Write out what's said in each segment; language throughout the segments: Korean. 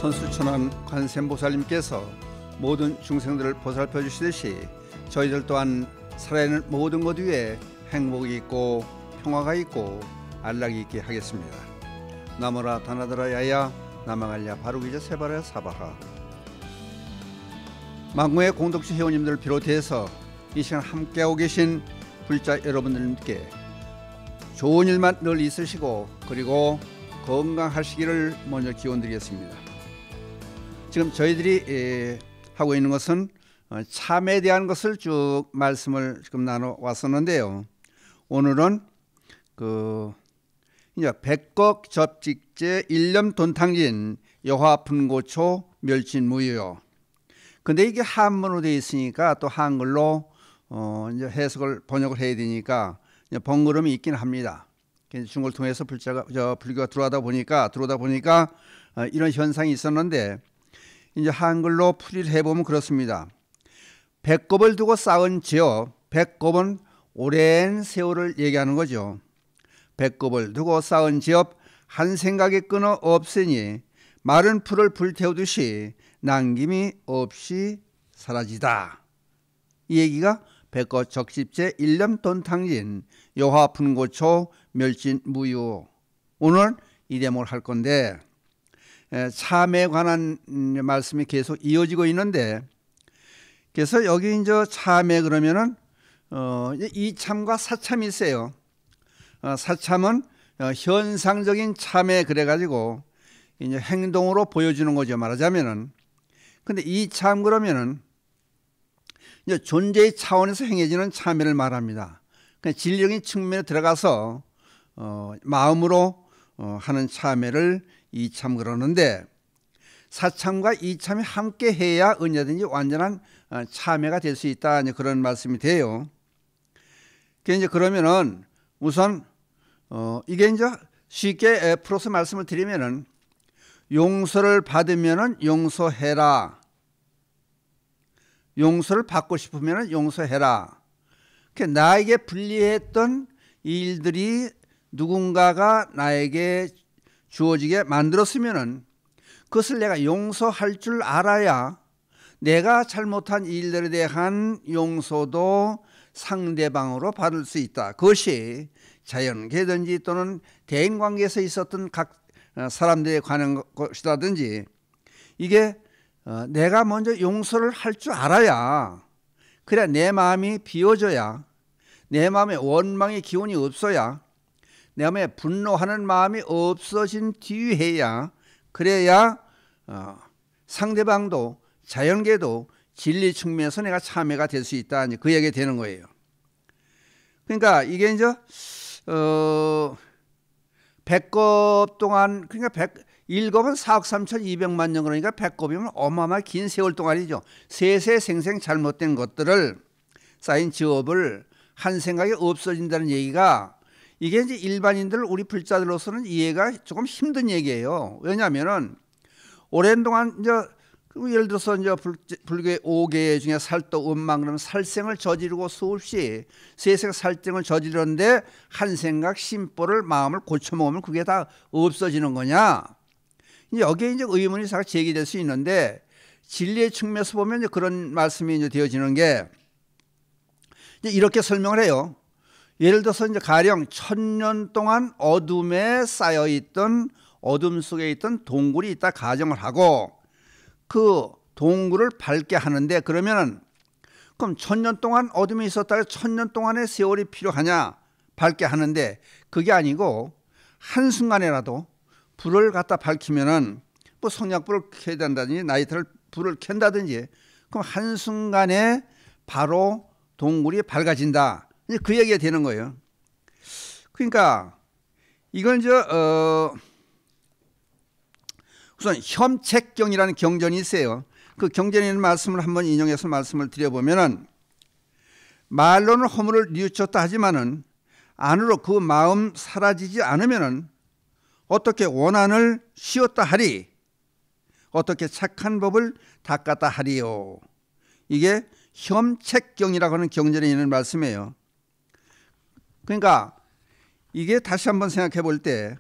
선수천한 관세음보살님께서 모든 중생들을 보살펴 주시듯이 저희들 또한 살아있는 모든 것 위에 행복이 있고 평화가 있고 안락이 있게 하겠습니다. 나무라 다나드라 야야 나마갈랴 바루기자 세바라 사바하. 만국의 공덕주 회원님들 비롯해서 이 시간 함께하고 계신 불자 여러분들께 좋은 일만 늘 있으시고 그리고 건강하시기를 먼저 기원드리겠습니다. 지금 저희들이 하고 있는 것은 참에 대한 것을 쭉 말씀을 지금 나눠 왔었는데요. 오늘은 이제 백곡 접직제 일념 돈탕진 여화 분고초 멸진무효. 근데 이게 한문으로 되어 있으니까 또 한글로 이제 해석을 번역을 해야 되니까 번거로움이 있긴 합니다. 중국을 통해서 불교가 들어오다 보니까 이런 현상이 있었는데 이제 한글로 풀이를 해보면 그렇습니다. 백겁을 두고 쌓은 지역, 백겁은 오랜 세월을 얘기하는 거죠. 백겁을 두고 쌓은 지역 한 생각에 끊어 없으니 마른 풀을 불태우듯이 남김이 없이 사라지다. 이 얘기가 백겁 적십제 일념 돈탕진 여화 분고초 멸진무효. 오늘 이 대목을 할 건데 참에 관한 말씀이 계속 이어지고 있는데 그래서 여기 이제 참에 그러면은 이참과 사참이 있어요. 사참은 현상적인 참에 그래가지고 이제 행동으로 보여주는 거죠. 말하자면은. 근데 이참 그러면은 이제 존재의 차원에서 행해지는 참회를 말합니다. 그러니까 진리적인 측면에 들어가서 마음으로 하는 참회를 이참 그러는데 사참과 이참이 함께 해야 언제든지 완전한 참회가 될 수 있다. 이제 그런 말씀이 돼요. 이제 그러면은 우선 이게 이제 쉽게 풀어서 말씀을 드리면은 용서를 받으면은 용서해라. 용서를 받고 싶으면은 용서해라. 나에게 불리했던 일들이 누군가가 나에게 주어지게 만들었으면은 그것을 내가 용서할 줄 알아야 내가 잘못한 일들에 대한 용서도 상대방으로 받을 수 있다. 그것이 자연계든지 또는 대인관계에서 있었던 각 사람들에 관한 것이라든지 이게 내가 먼저 용서를 할 줄 알아야 그래야 내 마음이 비워져야 내 마음에 원망의 기운이 없어야 내 마음에 분노하는 마음이 없어진 뒤에야 그래야 상대방도 자연계도 진리 측면에서 내가 참회가 될 수 있다. 그 얘기가 되는 거예요. 그러니까 이게 이제 백겁 동안 그러니까 1겁은 4억 3,200만 년 그러니까 100겁이면 어마어마한 긴 세월 동안이죠. 세세생생 잘못된 것들을 쌓인 지업을 한 생각에 없어진다는 얘기가 이게 이제 일반인들 우리 불자들로서는 이해가 조금 힘든 얘기예요. 왜냐하면은 오랜 동안 이제 예를 들어서 이제 불교의 5계 중에 살도 음망 그러면 살생을 저지르고 수없이 세상 살생을 저지르는데 한 생각 심보를 마음을 고쳐먹으면 그게 다 없어지는 거냐? 여기에 이제 의문이 제기될 수 있는데 진리의 측면에서 보면 이제 그런 말씀이 이제 되어지는 게 이제 이렇게 설명을 해요. 예를 들어서 이제 가령 1000년 동안 어둠에 쌓여 있던 어둠 속에 있던 동굴이 있다 가정을 하고 그 동굴을 밝게 하는데 그러면은 그럼 1000년 동안 어둠에 있었다가 1000년 동안의 세월이 필요하냐 밝게 하는데 그게 아니고 한순간에라도 불을 갖다 밝히면은 뭐 성냥불을 켜야 된다든지 나이트를 불을 켠다든지 그럼 한순간에 바로 동굴이 밝아진다. 그 얘기가 되는 거예요. 그러니까 이건 이제 우선 혐책경이라는 경전이 있어요. 그 경전에 있는 말씀을 한번 인용해서 말씀을 드려보면은 말로는 허물을 뉘우쳤다 하지만은 안으로 그 마음 사라지지 않으면은 어떻게 원한을 씌웠다 하리 어떻게 착한 법을 닦았다 하리요. 이게 혐책경이라고 하는 경전에 있는 말씀이에요. 그러니까 이게 다시 한번 생각해 볼 때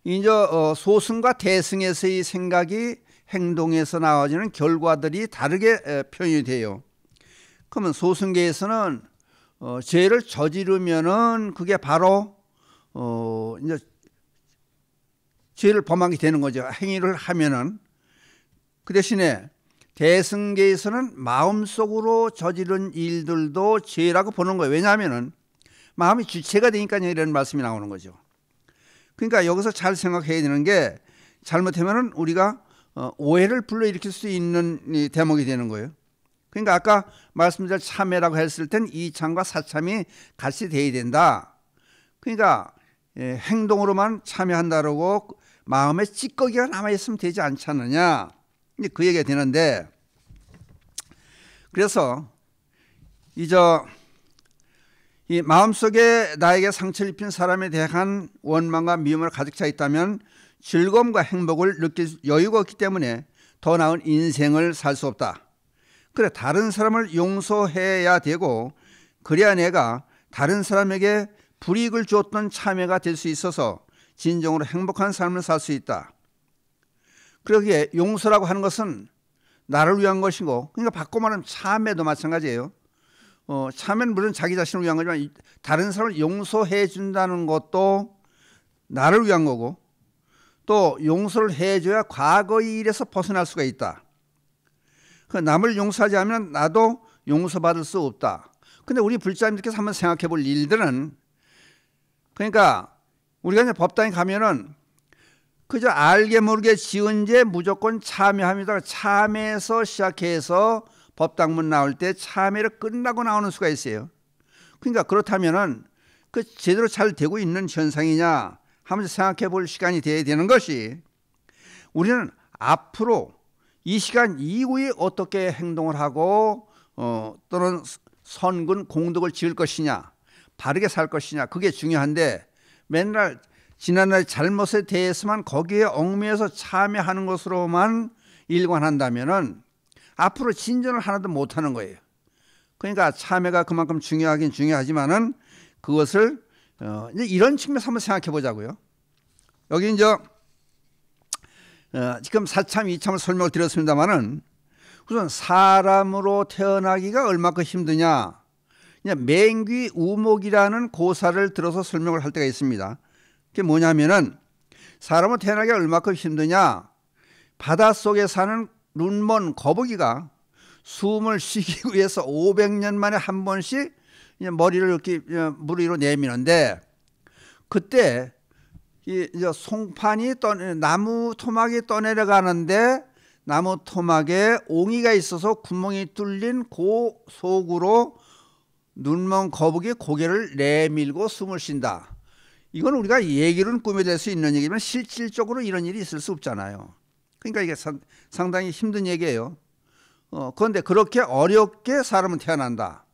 이제 소승과 대승에서의 생각이 행동에서 나와지는 결과들이 다르게 표현이 돼요. 그러면 소승계에서는 죄를 저지르면은 그게 바로 이제 죄를 범하게 되는 거죠. 행위를 하면은. 그 대신에 대승계에서는 마음속으로 저지른 일들도 죄라고 보는 거예요. 왜냐하면은 마음이 주체가 되니까요. 이런 말씀이 나오는 거죠. 그러니까 여기서 잘 생각해야 되는 게 잘못하면은 우리가 오해를 불러일으킬 수 있는 이 대목이 되는 거예요. 그러니까 아까 말씀드린 참회라고 했을 땐 이참과 사참이 같이 돼야 된다. 그러니까 행동으로만 참여한다라고 마음에 찌꺼기가 남아있으면 되지 않지 않느냐. 그 얘기가 되는데, 그래서 이 마음속에 나에게 상처를 입힌 사람에 대한 원망과 미움을 가득 차 있다면 즐거움과 행복을 느낄 여유가 없기 때문에 더 나은 인생을 살 수 없다. 그래, 다른 사람을 용서해야 되고 그래야 내가 다른 사람에게 불이익을 주었던 참회가 될 수 있어서 진정으로 행복한 삶을 살 수 있다. 그러기에 용서라고 하는 것은 나를 위한 것이고, 그러니까 바꿔 말하면 참회도 마찬가지예요. 참회는 물론 자기 자신을 위한 거지만 다른 사람을 용서해 준다는 것도 나를 위한 거고, 또 용서를 해줘야 과거의 일에서 벗어날 수가 있다. 남을 용서하지 않으면 나도 용서받을 수 없다. 근데 우리 불자님들께서 한번 생각해 볼 일들은, 그러니까 우리가 이제 법당에 가면은 그저 알게 모르게 지은 죄 무조건 참회합니다. 참회에서 시작해서 법당문 나올 때 참회를 끝나고 나오는 수가 있어요. 그러니까 그렇다면은 그 제대로 잘 되고 있는 현상이냐 하면서 생각해 볼 시간이 돼야 되는 것이, 우리는 앞으로 이 시간 이후에 어떻게 행동을 하고 또는 선군 공덕을 지을 것이냐, 바르게 살 것이냐, 그게 중요한데 맨날 지난날 잘못에 대해서만 거기에 얽매여서 참여하는 것으로만 일관한다면은 앞으로 진전을 하나도 못하는 거예요. 그러니까 참여가 그만큼 중요하긴 중요하지만은 그것을 이제 이런 측면에서 한번 생각해 보자고요. 여기 이제 지금 사참, 이참을 설명을 드렸습니다만은 우선 사람으로 태어나기가 얼마큼 힘드냐, 맹귀 우목이라는 고사를 들어서 설명을 할 때가 있습니다. 그게 뭐냐면은 사람으로 태어나기가 얼마큼 힘드냐, 바닷속에 사는 눈먼 거북이가 숨을 쉬기 위해서 500년 만에 한 번씩 머리를 이렇게 물 위로 내미는데, 그때 이 송판이 나무 토막이 떠내려가는데 나무 토막에 옹이가 있어서 구멍이 뚫린 그 속으로 눈먼 거북이 고개를 내밀고 숨을 쉰다. 이건 우리가 얘기로는 꾸며낼 수 있는 얘기지만 실질적으로 이런 일이 있을 수 없잖아요. 그러니까 이게 상당히 힘든 얘기예요. 그런데 그렇게 어렵게 사람은 태어난다.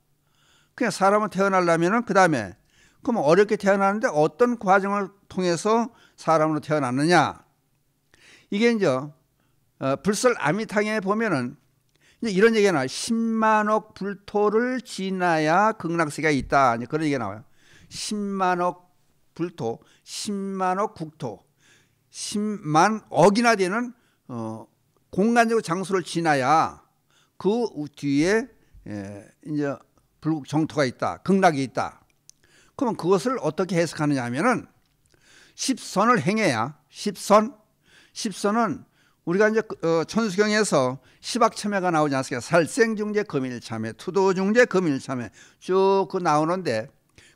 그냥 사람은 태어나려면은 그 다음에 그럼 어렵게 태어나는데 어떤 과정을 통해서 사람으로 태어났느냐? 이게 이제 불설 아미탕에 보면은 이제 이런 얘기가 나와요. 10만억 불토를 지나야 극락세계가 있다. 이제 그런 얘기가 나와요. 10만억 불토, 10만억 국토, 10만억이나 되는 공간적 장소를 지나야 그 뒤에 이제 불국 정토가 있다, 극락이 있다. 그러면 그것을 어떻게 해석하느냐 하면은 10선을 행해야, 10선은 우리가 이제 천수경에서 시박참회가 나오지 않습니까? 살생중재 금일참회, 투도중재 금일참회 쭉 그 나오는데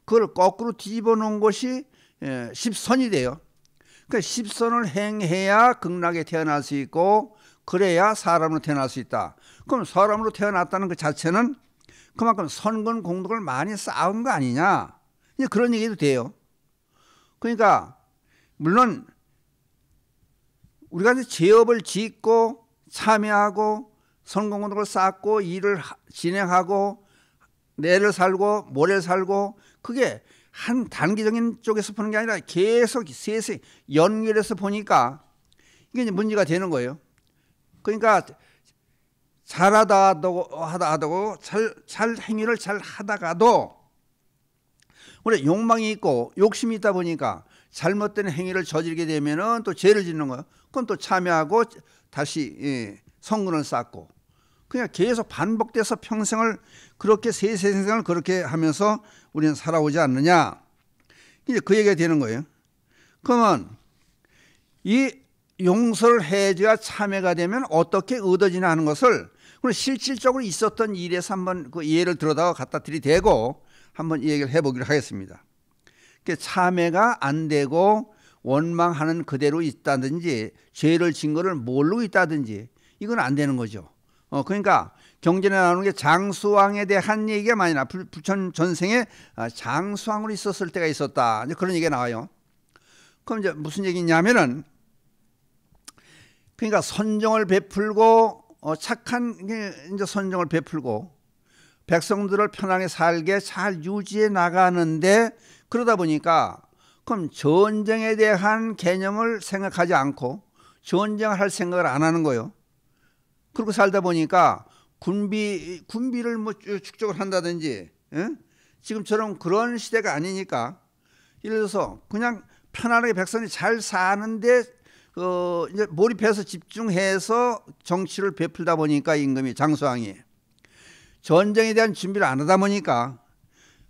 그걸 거꾸로 뒤집어 놓은 것이 10선이 돼요. 그러니까 10선을 행해야 극락에 태어날 수 있고 그래야 사람으로 태어날 수 있다. 그럼 사람으로 태어났다는 그 자체는 그만큼 선근 공덕을 많이 쌓은 거 아니냐, 이제 그런 얘기도 돼요. 그러니까 물론 우리가 이제 제업을 짓고 참여하고 선공공덕을 쌓고 일을 진행하고 내를 살고 모레를 살고, 그게 한 단기적인 쪽에서 보는 게 아니라 계속 세세 연결해서 보니까 이게 이제 문제가 되는 거예요. 그러니까 잘하다가도 잘 행위를 잘 하다가도 우리 욕망이 있고 욕심이 있다 보니까 잘못된 행위를 저지르게 되면은 또 죄를 짓는 거예요. 그건 또 참여하고 다시 성근을 쌓고 그냥 계속 반복돼서 평생을 그렇게 세세생생을 그렇게 하면서 우리는 살아오지 않느냐. 이제 그 얘기가 되는 거예요. 그러면 이 용서를 해줘야 참회가 되면 어떻게 얻어지나 하는 것을 실질적으로 있었던 일에서 한번 그 예를 들어다가 갖다 들이대고 한번 얘기를 해보기로 하겠습니다. 참회가 안 되고 원망하는 그대로 있다든지 죄를 진 거를 모르고 있다든지 이건 안 되는 거죠. 그러니까 경전에 나오는 게 장수왕에 대한 얘기가 많이 나와요. 부천 전생에 장수왕으로 있었을 때가 있었다. 이제 그런 얘기가 나와요. 그럼 이제 무슨 얘기냐면은 그러니까 선정을 베풀고 착한 이제 선정을 베풀고 백성들을 편하게 살게 잘 유지해 나가는데 그러다 보니까 그럼 전쟁에 대한 개념을 생각하지 않고 전쟁을 할 생각을 안 하는 거예요. 그렇게 살다 보니까 군비를 뭐 축적을 한다든지 지금처럼 그런 시대가 아니니까 예를 들어서 그냥 편안하게 백성이 잘 사는데 이제 몰입해서 집중해서 정치를 베풀다 보니까 임금이 장수왕이 전쟁에 대한 준비를 안 하다 보니까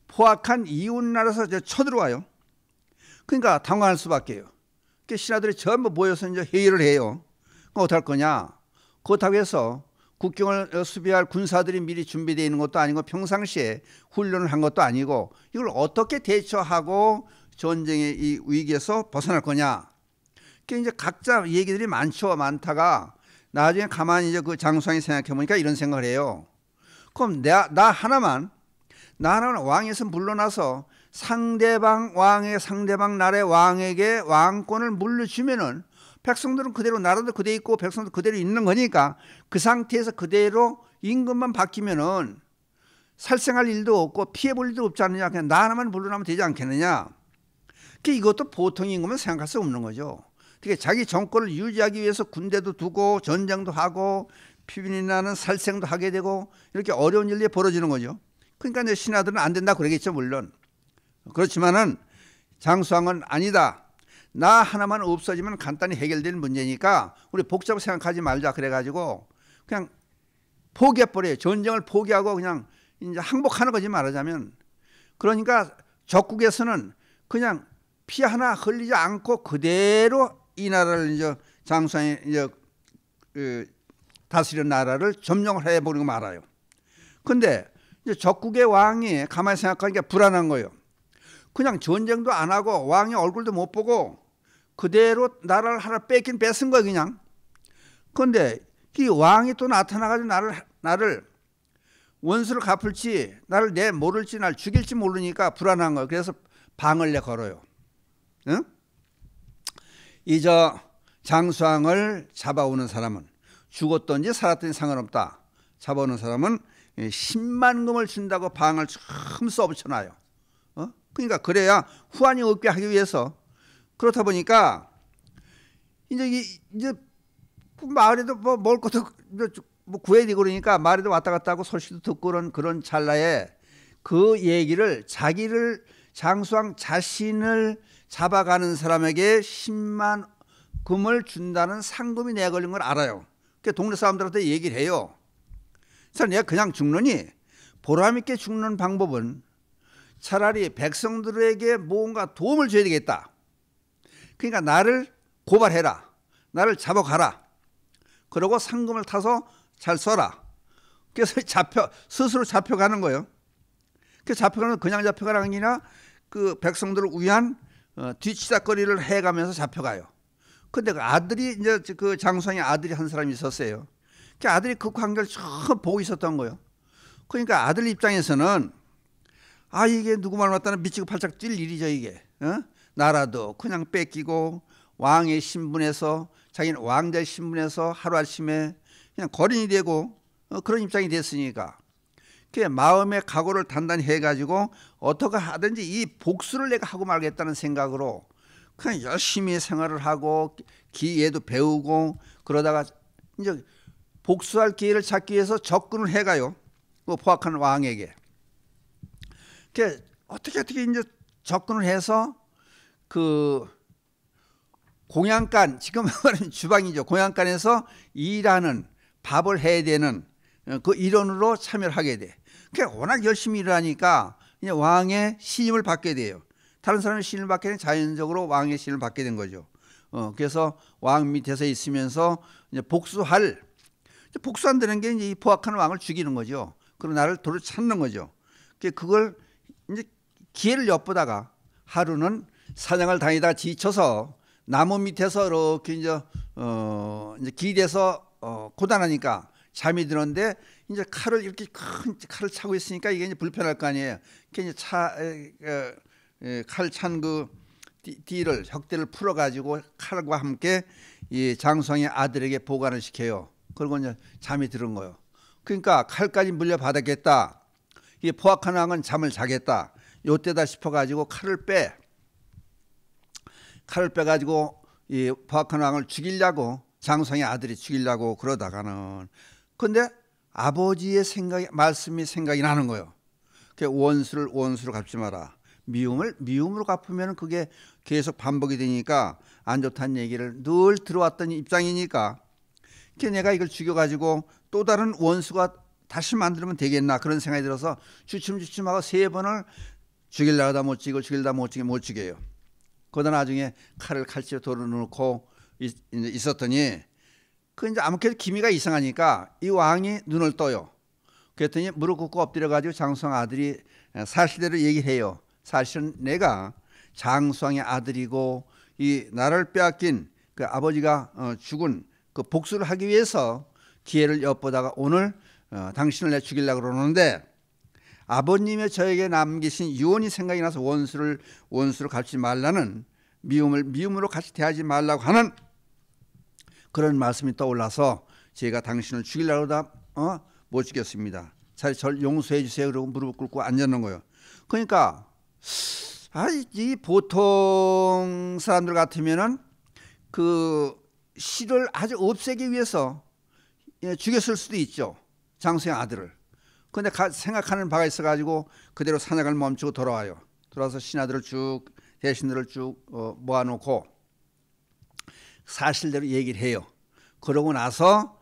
포악한 이웃나라에서 쳐들어와요. 그러니까 당황할 수밖에요. 신하들이 전부 모여서 이제 회의를 해요. 그럼 어떡할 거냐? 그렇다고 해서 국경을 수비할 군사들이 미리 준비되어 있는 것도 아니고 평상시에 훈련을 한 것도 아니고 이걸 어떻게 대처하고 전쟁의 이 위기에서 벗어날 거냐? 이제 각자 얘기들이 많다가 나중에 가만히 이제 그 장수왕이 생각해 보니까 이런 생각을 해요. 그럼 나 하나만 왕에서 물러나서 상대방 나라의 왕에게 왕권을 물려주면은 백성들은 그대로 나라도 그대로 있고 백성도 그대로 있는 거니까 그 상태에서 그대로 임금만 바뀌면은 살생할 일도 없고 피해 볼 일도 없지 않느냐. 그냥 나 하나만 물러나면 되지 않겠느냐. 이것도 보통 임금은 생각할 수 없는 거죠. 그러니까 자기 정권을 유지하기 위해서 군대도 두고 전쟁도 하고 피빈이 나는 살생도 하게 되고 이렇게 어려운 일이 벌어지는 거죠. 그러니까 이제 신하들은 안 된다 그러겠죠, 물론. 그렇지만은 장수왕은 아니다. 나 하나만 없어지면 간단히 해결되는 문제니까 우리 복잡하게 생각하지 말자 그래가지고 그냥 포기해버려요. 전쟁을 포기하고 그냥 이제 항복하는 거지 말하자면. 그러니까 적국에서는 그냥 피 하나 흘리지 않고 그대로 이 나라를 이제 장수왕이 이제 다스리는 나라를 점령을 해버리고 말아요. 근데 이제 적국의 왕이 가만히 생각하니까 불안한 거예요. 그냥 전쟁도 안 하고 왕의 얼굴도 못 보고 그대로 나라를 하나 뺏긴 뺏은 거예요, 그냥. 그런데 이 왕이 또 나타나가지고 나를 원수를 갚을지 나를 모를지 날 죽일지 모르니까 불안한 거예요. 그래서 방을 걸어요. 응? 이저 장수왕을 잡아오는 사람은 죽었던지 살았던지 상관없다. 잡아오는 사람은 10만 금을 준다고 방을 참 써붙여놔요. 그러니까 그래야 후환이 없게 하기 위해서. 그렇다 보니까 이제 마을에도 뭐 먹을 것도 뭐 구해야 되고 그러니까 마을에도 왔다 갔다 하고 소식도 듣고 그런 찰나에 그 얘기를 자기를 장수왕 자신을 잡아가는 사람에게 10만 금을 준다는 상금이 내걸린 걸 알아요. 그러니까 동네 사람들한테 얘기를 해요. 그래서 내가 그냥 죽느니 보람 있게 죽는 방법은 차라리 백성들에게 뭔가 도움을 줘야 되겠다. 그러니까 나를 고발해라. 나를 잡아가라. 그러고 상금을 타서 잘 써라. 그래서 스스로 잡혀가는 거예요. 그 잡혀가는 그냥 잡혀가는 게 아니라 그 백성들을 위한 뒤치다거리를 해가면서 잡혀가요. 근데 그 아들이 이제 그 장수왕의 아들이 한 사람이 있었어요. 그 아들이 그 광경을 처음 보고 있었던 거예요. 그러니까 아들 입장에서는 이게 누구 말 맞다는 미치고 팔짝 뛸 일이죠, 이게. 나라도 그냥 뺏기고 왕의 신분에서 자기는 왕자의 신분에서 하루아침에 그냥 거린이 되고 그런 입장이 됐으니까 그 마음의 각오를 단단히 해가지고 어떻게 하든지 이 복수를 내가 하고 말겠다는 생각으로 그냥 열심히 생활을 하고 기회도 배우고 그러다가 이제 복수할 기회를 찾기 위해서 접근을 해가요. 그 포악한 왕에게. 어떻게 이제 접근을 해서 그 공양간, 지금 말하는 주방이죠. 공양간에서 일하는, 밥을 해야 되는 그 일원으로 참여를 하게 돼. 그러니까 워낙 열심히 일하니까 그냥 왕의 신임을 받게 돼요. 다른 사람의 신임을 받게 되면 자연적으로 왕의 신임을 받게 된 거죠. 그래서 왕 밑에서 있으면서 이제 복수한다는 게 이제 이 포악한 왕을 죽이는 거죠. 그리고 나를 도를 찾는 거죠. 그걸 이제 기회를 엿보다가 하루는 사냥을 다니다 지쳐서 나무 밑에서 이렇게 이제 길에서 고단하니까 잠이 드는데 이제 칼을 이렇게 큰 칼을 차고 있으니까 이게 이제 불편할 거 아니에요. 그 이제 칼 찬 그 띠를 혁대를 풀어 가지고 칼과 함께 이 장수왕의 아들에게 보관을 시켜요. 그리고 이제 잠이 들은 거예요. 그러니까 칼까지 물려받았겠다. 이 포악한 왕은 잠을 자겠다. 요때다 싶어 가지고 칼을 빼가지고 이 포악한 왕을 죽이려고, 장수왕의 아들이 죽이려고 그러다가는, 근데 아버지의 말씀이 생각이 나는 거예요. 원수를 원수로 갚지 마라. 미움을 미움으로 갚으면 그게 계속 반복이 되니까 안 좋다는 얘기를 늘 들어왔던 입장이니까, 내가 이걸 죽여가지고 또 다른 원수가 다시 만들면 되겠나, 그런 생각이 들어서 주춤주춤하고 3번을 죽이려고 하다 못 죽여요. 그러다 나중에 칼집에 돌을 넣고 있었더니 그 이제 아무래도 기미가 이상하니까 이 왕이 눈을 떠요. 그랬더니 무릎 꿇고 엎드려가지고 장수왕 아들이 사실대로 얘기해요. 사실은 내가 장수왕의 아들이고 이 나를 빼앗긴 그 아버지가 죽은 그 복수를 하기 위해서 기회를 엿보다가 오늘 당신을 내 죽이려고 그러는데, 아버님의 저에게 남기신 유언이 생각이 나서 원수를 갚지 말라는, 미움으로 같이 대하지 말라고 하는 그런 말씀이 떠올라서 제가 당신을 죽이려고 하다 못 죽였습니다. 차라리 절 용서해 주세요. 그러고 무릎 꿇고 앉았는 거예요. 그러니까 이 보통 사람들 같으면은 그 씨를 아주 없애기 위해서 죽였을 수도 있죠. 장수의 아들을. 그런데 생각하는 바가 있어가지고 그대로 사냥을 멈추고 돌아와요. 돌아와서 신하들을 대신들을 쭉 모아놓고 사실대로 얘기를 해요. 그러고 나서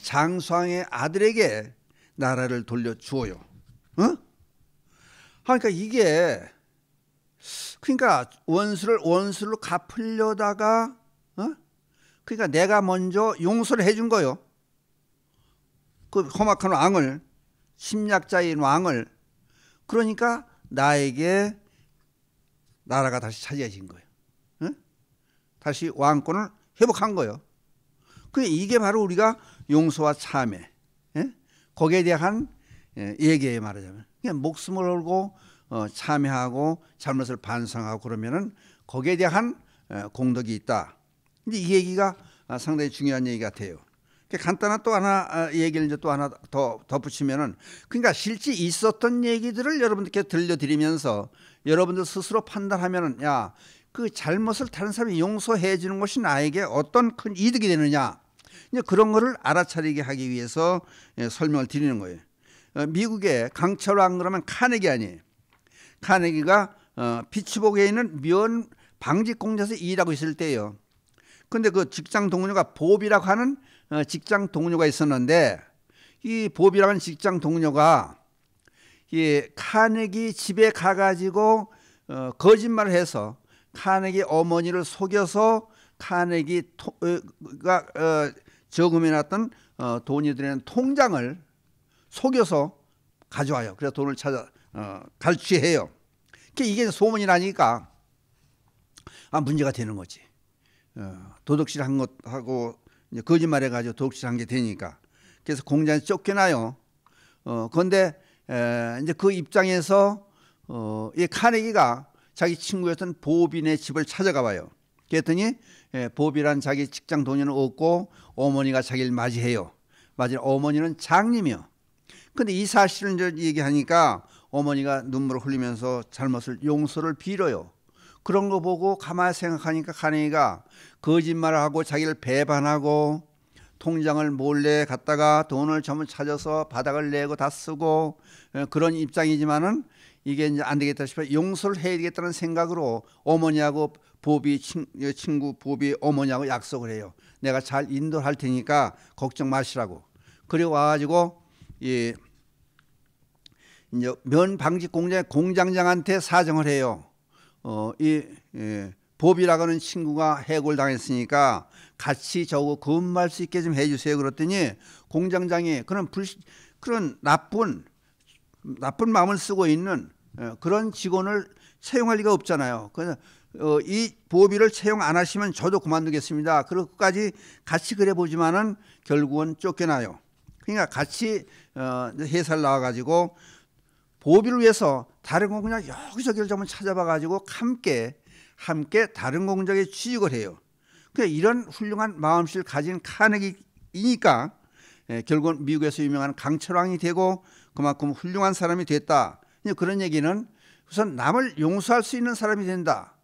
장수왕의 아들에게 나라를 돌려주어요. 그러니까 이게, 그러니까 원수를 갚으려다가 그러니까 내가 먼저 용서를 해준 거예요. 그 험악한 왕을, 침략자인 왕을. 그러니까 나에게 나라가 다시 차지해진 거예요. 다시 왕권을 회복한 거예요. 이게 바로 우리가 용서와 참회, 거기에 대한 얘기예요. 말하자면 그냥 목숨을 걸고 참회하고 잘못을 반성하고 그러면은 거기에 대한 공덕이 있다. 근데 이 얘기가 상당히 중요한 얘기 같아요. 간단한 또 하나 얘기를 이제 또 하나 더 덧붙이면은, 그러니까 실제 있었던 얘기들을 여러분들께 들려드리면서 여러분들 스스로 판단하면은, 야, 그 잘못을 다른 사람이 용서해 주는 것이 나에게 어떤 큰 이득이 되느냐, 이제 그런 거를 알아차리게 하기 위해서 설명을 드리는 거예요. 미국의 강철왕 그러면 카네기 아니에요. 카네기가 피츠버그에 있는 면 방직 공장에서 일하고 있을 때예요. 근데 그 직장 동료가 봅이라고 하는 직장 동료가 있었는데, 이 봅이라고 하는 직장 동료가 이 카네기 집에 가가지고 거짓말을 해서 카네기 어머니를 속여서 카네기가 저금해놨던 돈이 들어있는 통장을 속여서 가져와요. 그래서 돈을 찾아 갈취해요. 이게 소문이 나니까 문제가 되는 거지. 도둑질한 것하고 거짓말해가지고 도둑질한 게 되니까. 그래서 공장에서 쫓겨나요. 그런데 이제 그 입장에서 이 카네기가 자기 친구였던 보빈의 집을 찾아가 봐요. 그랬더니 보비란 자기 직장 동료는 없고 어머니가 자기를 맞이해요. 어머니는 장님이요. 근데 이 사실을 이제 얘기하니까 어머니가 눈물을 흘리면서 용서를 빌어요. 그런 거 보고 가만히 생각하니까 카네기가 거짓말을 하고 자기를 배반하고 통장을 몰래 갖다가 돈을 전부 찾아서 바닥을 내고 다 쓰고 그런 입장이지만은 이게 이제 안 되겠다 싶어 용서를 해야 되겠다는 생각으로 어머니하고 보비 친구 보비 어머니하고 약속을 해요. 내가 잘 인도할 테니까 걱정 마시라고. 그리고 와가지고 이제 면 방직 공장장한테 사정을 해요. 보비라고 하는 친구가 해고를 당했으니까 같이 저거 근무할 수 있게 좀 해주세요. 그랬더니 공장장이 그런 나쁜 마음을 쓰고 있는 그런 직원을 채용할 리가 없잖아요. 그래서 이 보비를 채용 안 하시면 저도 그만두겠습니다. 그렇게까지 같이 그래 보지만은 결국은 쫓겨나요. 그러니까 같이 회사를 나와가지고 보비를 위해서 다른 공장 여기저기를 좀 찾아봐가지고 함께 다른 공장에 취직을 해요. 그러니까 이런 훌륭한 마음씨를 가진 카네기이니까 결국은 미국에서 유명한 강철왕이 되고 그만큼 훌륭한 사람이 됐다. 그런 얘기는 우선 남을 용서할 수 있는 사람이 된다.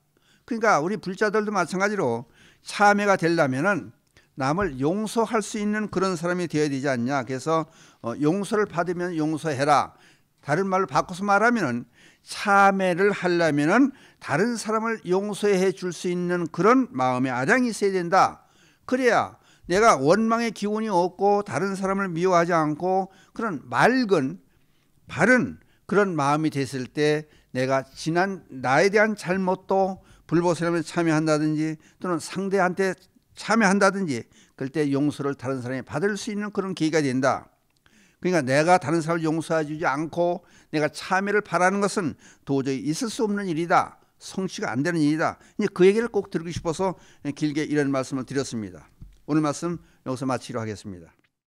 그러니까 우리 불자들도 마찬가지로 참회가 되려면은 남을 용서할 수 있는 그런 사람이 되어야 되지 않냐. 그래서 용서를 받으면 용서해라. 다른 말로 바꿔서 말하면은 참회를 하려면은 다른 사람을 용서해 줄 수 있는 그런 마음의 아량이 있어야 된다. 그래야 내가 원망의 기운이 없고 다른 사람을 미워하지 않고 그런 맑은 바른 그런 마음이 됐을 때 내가 지난 나에 대한 잘못도 불보살님에 참여한다든지 또는 상대한테 참여한다든지 그럴 때 용서를 다른 사람이 받을 수 있는 그런 계기가 된다. 그러니까 내가 다른 사람을 용서해 주지 않고 내가 참여를 바라는 것은 도저히 있을 수 없는 일이다. 성취가 안 되는 일이다. 이제 그 얘기를 꼭 드리고 싶어서 길게 이런 말씀을 드렸습니다. 오늘 말씀 여기서 마치도록 하겠습니다.